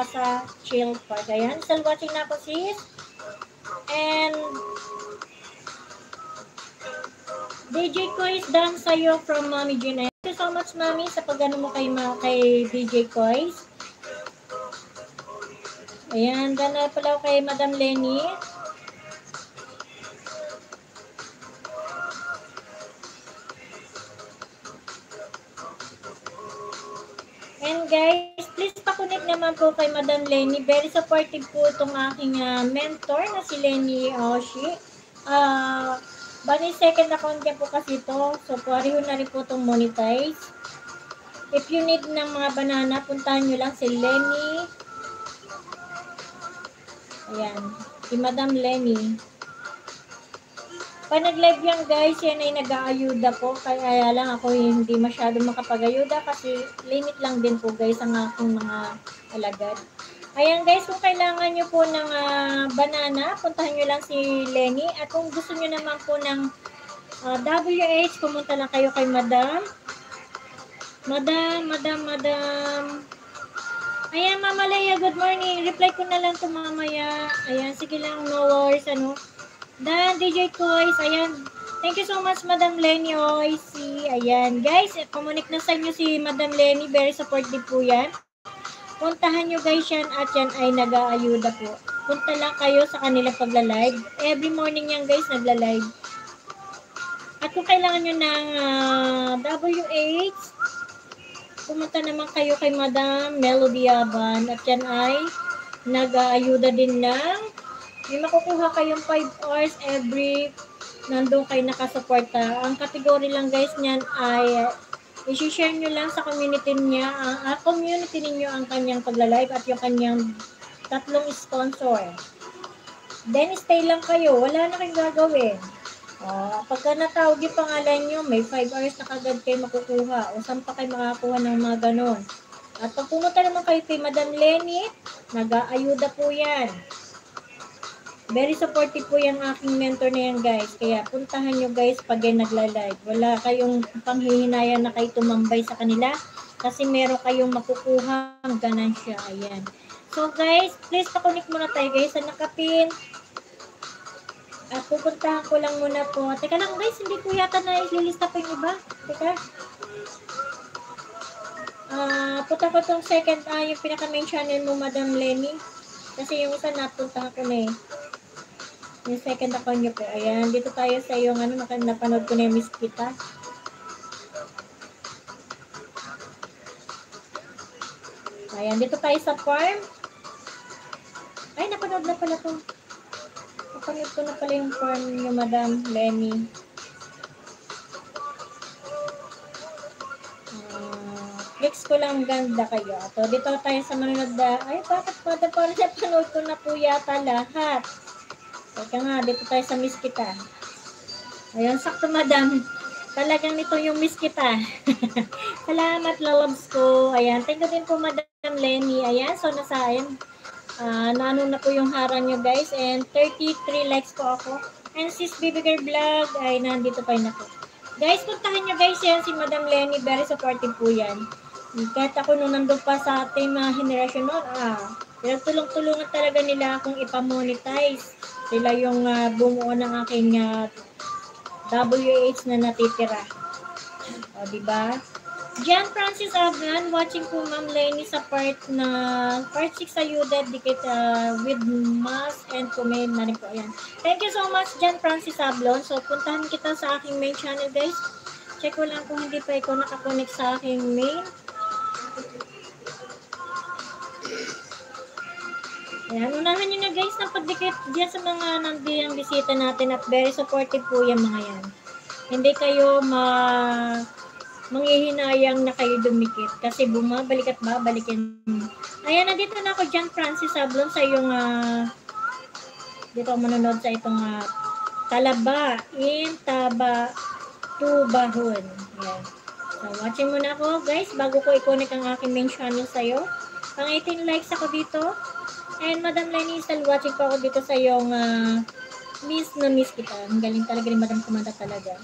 Plaza Chill Park. Ayan, still watching na ako sis. And DJ Kois done sa'yo from Mami Gina. Thank you so much Mami sa pag-ano mo kay DJ Kois. Ayan, done na pala kay Madam Lenny. And guys, please pa-connect naman po kay Madam Lenny. Very supportive po itong aking mentor na si Lenny Oshi. Bali second account niya po kasi ito. So, pareho na rin po itong monetize. If you need ng mga banana, puntahan nyo lang si Lenny. Ayan, si Madam Lenny. Pag nag-live yan guys, yan ay nag-aayuda po. Kaya lang ako hindi masyado makapag-ayuda kasi limit lang din po guys ang aking mga alagad. Ayan guys, kung kailangan nyo po ng banana, puntahan nyo lang si Lenny. At kung gusto nyo naman po ng WH, pumunta lang kayo kay Madam. Ayan, Mama Leia, good morning. Reply ko na lang to mamaya. Ayan, sige lang, no worries, ano. Dan, DJ Kois, ayan. Thank you so much, Madam Lenny Oisi. Ayan, guys, kumunik na sa inyo si Madam Lenny. Very supportive po yan. Puntahan nyo guys yan at yan ay nag-aayuda po. Punta lang kayo sa kanilang pagla-live. Every morning yan guys, nagla-live. At kung kailangan nyo ng WH, pumunta naman kayo kay Madam Melody Aban. At yan ay nag-aayuda din ng may makukuha kayong 5 hours every nandun kayo nakasuporta. Ang category lang guys niyan ay i-share nyo lang sa community niya, community ninyo ang kanyang pagla-live at yung kanyang 3 sponsor. Then stay lang kayo, wala na kayong gagawin. Pagka natawag yung pangalan nyo, may 5 hours na kagad kayo makukuha. O saan pa kayo makakuha ng mga ganon. At pag pumunta naman kayo kay Madam Lenny, nag-aayuda po yan. Very supportive po yung aking mentor na yan guys. Kaya puntahan nyo guys pag yan nagla-live. Wala kayong panghihinayang na kayo tumambay sa kanila. Kasi meron kayong makukuha ang ganansya. Ayan. So guys, please pa-connect muna tayo guys sa nakapin. At pupuntahan ko lang muna po. Teka lang guys, hindi ko yata na ililista po yung iba. Teka. Punta ko tong second, yung pinaka-main channel mo, Madam Lenny. Kasi yung isa napuntahan ko na eh. Yung second account nyo po. Ayan, dito tayo sa yung napanood ko na yung Miss Kita. Ayan, dito tayo sa farm. Ay, napanood na pala to. Napanood ko na pala yung farm nyo, Madam Lenny. Clicks ko lang ganda kayo. So, dito tayo sa manonood na, ay, bakit parang napanood ko na po yata lahat. Teka nga, dito tayo sa Miss Kita. Ayan, sakto Madam. Talagang ito yung Miss Kita. Salamat, lalabs ko. Ayan, thank you din po Madam Lenny. Ayan, so nasa ayan. Naano na po yung harang nyo guys. And 33 likes po ako. And sis Baby Girl Vlog, ay nandito pa yun ako. Guys, puntahan nyo guys yan. Si Madam Lenny, very supportive po yan. Kahit ako nung nandun pa sa ating mga generation noon, tulong-tulungan talaga nila akong ipamonetize. Sila yung bumuo ng aking WH na natitira. O, diba? Jan Francis Abnan, watching po Ma'am Lenny sa part 6 sa UDED, dikit with mass and comment na rin po. Ayan. Thank you so much, Jan Francis Ablon. So, puntahan kita sa aking main channel, guys. Check ko lang kung hindi pa ikaw nakakonect sa aking main. Ayan, unahan nyo na guys ng pagdikit dyan sa mga nandiyang bisita natin at very supportive po yung mga yan. Hindi kayo manghihinayang na kayo dumikit kasi bumabalik at babalik yan. Ayan, nandito na ako dyan, Francis Sablon, sa yung dito ako manonood sa itong Talaba in Tubahon. Ayan. So, watching muna ako guys bago ko i-connect ang aking main channel sa'yo. Pang 18 likes ako dito. And Madam Lenny, still watching po ako dito sa yung Miss Kita. Ang galing talaga ni Madam Kumanda talaga.